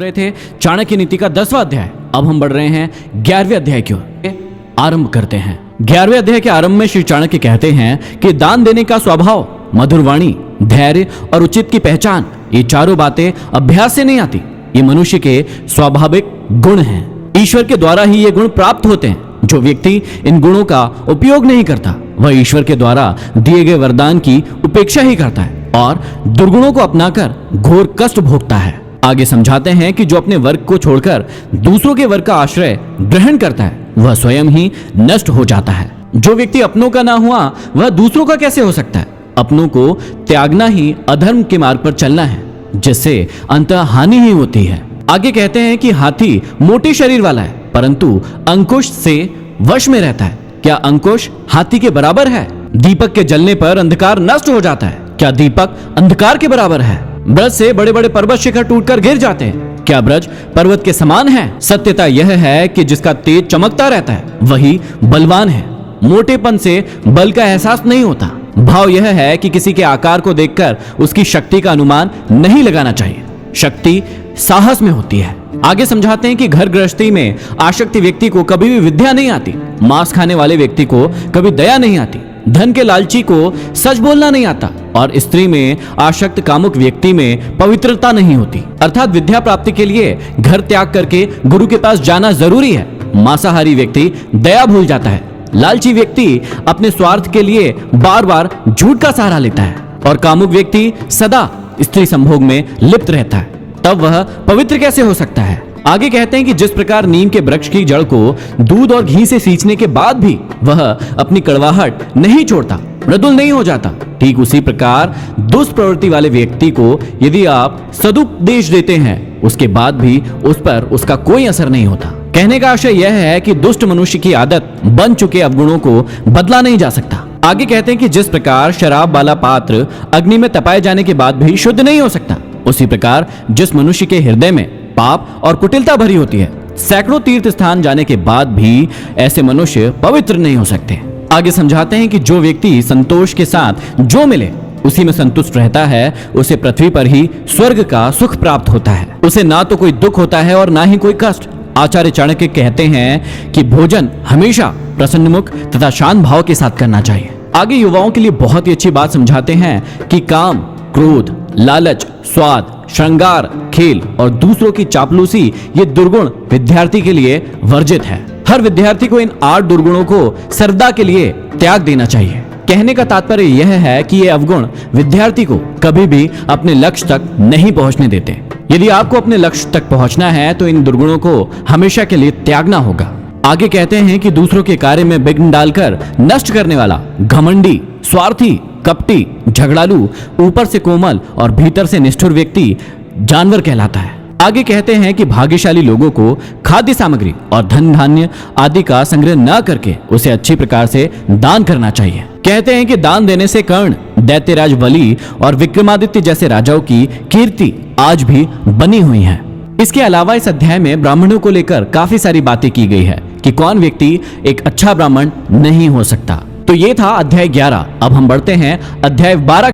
रहे थे चाणक्य नीति का 10वां अध्याय। अब हम बढ़ रहे हैं 11वें अध्याय की ओर। आरंभ करते हैं। 11वें अध्याय के आरंभ में श्री चाणक्य कहते हैं कि दान देने का स्वभाव, मधुर वाणी, धैर्य और उचित की पहचान, ये चारों बातें अभ्यास से नहीं आती, ये मनुष्य के स्वाभाविक गुण हैं। ईश्वर के द्वारा ही ये गुण प्राप्त होते हैं। जो व्यक्ति इन गुणों का उपयोग नहीं करता वह ईश्वर के द्वारा दिए गए वरदान की उपेक्षा ही करता है और दुर्गुणों को अपनाकर घोर कष्ट भोगता है। आगे समझाते हैं कि जो अपने वर्ग को छोड़कर दूसरों के वर्ग का आश्रय ग्रहण करता है वह स्वयं ही नष्ट हो जाता है। जो व्यक्ति अपनों का ना हुआ वह दूसरों का कैसे हो सकता है। अपनों को त्यागना ही अधर्म के मार्ग पर चलना है, जिससे अंततः हानि ही होती है। आगे कहते हैं कि हाथी मोटे शरीर वाला है परंतु अंकुश से वश में रहता है। क्या अंकुश हाथी के बराबर है? दीपक के जलने पर अंधकार नष्ट हो जाता है। क्या दीपक अंधकार के बराबर है? ब्रज से बड़े बड़े पर्वत शिखर टूटकर गिर जाते हैं। क्या ब्रज पर्वत के समान है? सत्यता यह है कि जिसका तेज चमकता रहता है वही बलवान है। मोटेपन से बल का एहसास नहीं होता। भाव यह है कि किसी के आकार को देखकर उसकी शक्ति का अनुमान नहीं लगाना चाहिए। शक्ति साहस में होती है। आगे समझाते हैं कि घर गृहस्थी में आसक्त व्यक्ति को कभी भी विद्या नहीं आती। मांस खाने वाले व्यक्ति को कभी दया नहीं आती। धन के लालची को सच बोलना नहीं आता और स्त्री में आसक्त कामुक व्यक्ति में पवित्रता नहीं होती। अर्थात विद्या प्राप्ति के लिए घर त्याग करके गुरु के पास जाना जरूरी है। मांसाहारी व्यक्ति दया भूल जाता है। लालची व्यक्ति अपने स्वार्थ के लिए बार बार झूठ का सहारा लेता है और कामुक व्यक्ति सदा स्त्री संभोग में लिप्त रहता है। तब वह पवित्र कैसे हो सकता है? आगे कहते हैं कि जिस प्रकार नीम के वृक्ष की जड़ को दूध और घी से सींचने के बाद भी वह अपनी कड़वाहट नहीं छोड़ता, मृदुल नहीं हो जाता, ठीक उसी प्रकार दुष्ट प्रवृत्ति वाले व्यक्ति को यदि आप सदुपदेश देते हैं उसके बाद भी उस पर उसका कोई असर नहीं होता। कहने का आशय यह है कि दुष्ट मनुष्य की आदत बन चुके अवगुणों को बदला नहीं जा सकता। आगे कहते हैं कि जिस प्रकार शराब वाला पात्र अग्नि में तपाए जाने के बाद भी शुद्ध नहीं हो सकता, उसी प्रकार जिस मनुष्य के हृदय में पाप और कुटिलता भरी होती है, सैकड़ों तीर्थ स्थान जाने के बाद भी ऐसे मनुष्य पवित्र नहीं हो सकते। आगे समझाते हैं कि जो व्यक्ति संतोष के साथ जो मिले उसी में संतुष्ट रहता है, उसे पृथ्वी पर ही स्वर्ग का सुख प्राप्त होता है। उसे ना तो कोई दुख होता है और ना ही कोई कष्ट। आचार्य चाणक्य कहते हैं कि भोजन हमेशा प्रसन्नमुख तथा शांत भाव के साथ करना चाहिए। आगे युवाओं के लिए बहुत ही अच्छी बात समझाते हैं कि काम, क्रोध, लालच, स्वाद, श्रृंगार, खेल और दूसरों की चापलूसी ये दुर्गुण विद्यार्थी के लिए वर्जित है। हर विद्यार्थी को इन 8 दुर्गुणों को सर्वदा के लिए त्याग देना चाहिए। कहने का तात्पर्य यह है कि ये अवगुण विद्यार्थी को कभी भी अपने लक्ष्य तक नहीं पहुंचने देते। यदि आपको अपने लक्ष्य तक पहुंचना है तो इन दुर्गुणों को हमेशा के लिए त्यागना होगा। आगे कहते हैं कि दूसरों के कार्य में विघ्न डालकर नष्ट करने वाला घमंडी, स्वार्थी, कपटी, झगड़ालू, ऊपर से कोमल और भीतर से निष्ठुर व्यक्ति जानवर कहलाता है। आगे कहते हैं कि भाग्यशाली लोगों को खाद्य सामग्री और धन धान्य आदि का संग्रह न करके उसे अच्छी प्रकार से दान करना चाहिए। कहते हैं कि दान देने से कर्ण, दैत्यराज बलि और विक्रमादित्य जैसे राजाओं की कीर्ति आज भी बनी हुई है। इसके अलावा इस अध्याय में ब्राह्मणों को लेकर काफी सारी बातें की गई है कि कौन व्यक्ति एक अच्छा ब्राह्मण नहीं हो सकता। तो ये था अध्याय 11। अब हम बढ़ते हैं अध्याय 12।